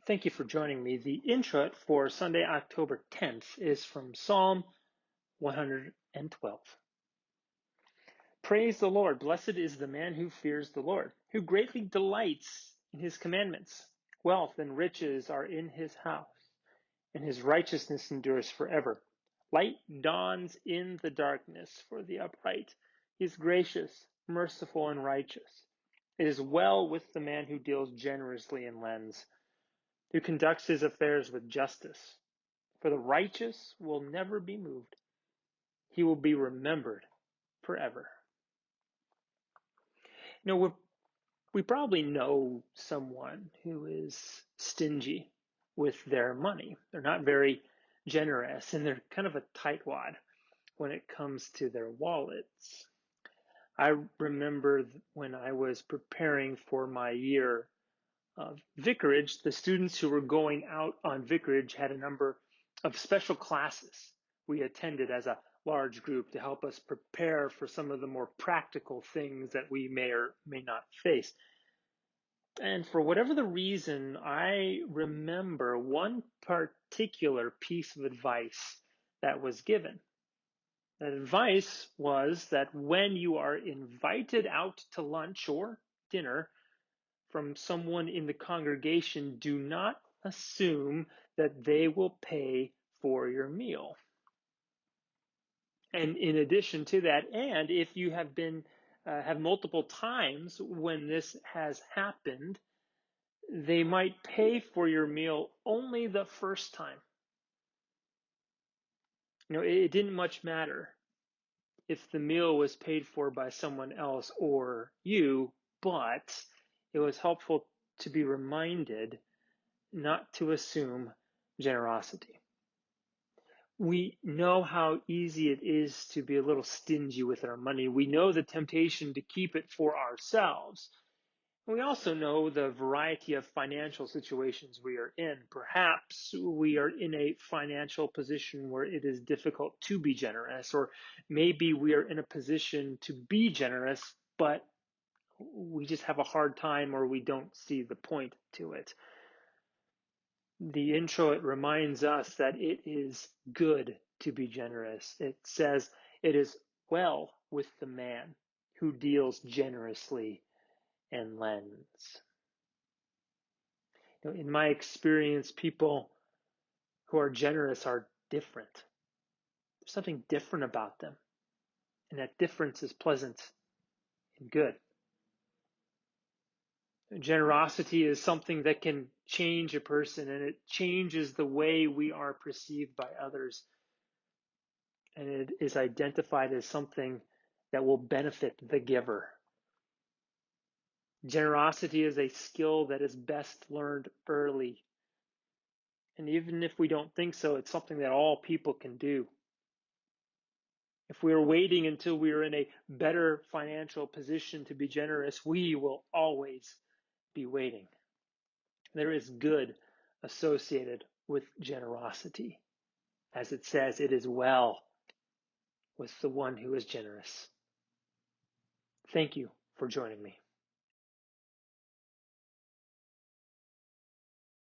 Thank you for joining me. The introit for Sunday, October 10th is from Psalm 112. Praise the Lord. Blessed is the man who fears the Lord, who greatly delights in his commandments. Wealth and riches are in his house, and his righteousness endures forever. Light dawns in the darkness for the upright. He is gracious, merciful, and righteous. It is well with the man who deals generously and lends, who conducts his affairs with justice. For the righteous will never be moved. He will be remembered forever. We probably know someone who is stingy with their money. They're not very generous, and they're kind of a tightwad when it comes to their wallets. I remember when I was preparing for my year of vicarage, the students who were going out on vicarage had a number of special classes we attended as a large group to help us prepare for some of the more practical things that we may or may not face. And for whatever the reason, I remember one particular piece of advice that was given. That advice was that when you are invited out to lunch or dinner from someone in the congregation, do not assume that they will pay for your meal. And in addition to that, and if you have multiple times when this has happened, they might pay for your meal only the first time. It didn't much matter if the meal was paid for by someone else or you, but it was helpful to be reminded not to assume generosity. We know how easy it is to be a little stingy with our money. We know the temptation to keep it for ourselves. We also know the variety of financial situations we are in. Perhaps we are in a financial position where it is difficult to be generous, or maybe we are in a position to be generous, but we just have a hard time or we don't see the point to it. The introit reminds us that it is good to be generous. It says it is well with the man who deals generously and lends. In my experience, people who are generous are different. There's something different about them, and that difference is pleasant and good. Generosity is something that can change a person, and it changes the way we are perceived by others. And it is identified as something that will benefit the giver. Generosity is a skill that is best learned early. And even if we don't think so, it's something that all people can do. If we are waiting until we are in a better financial position to be generous, we will always be waiting. There is good associated with generosity. As it says, it is well with the one who is generous. Thank you for joining me.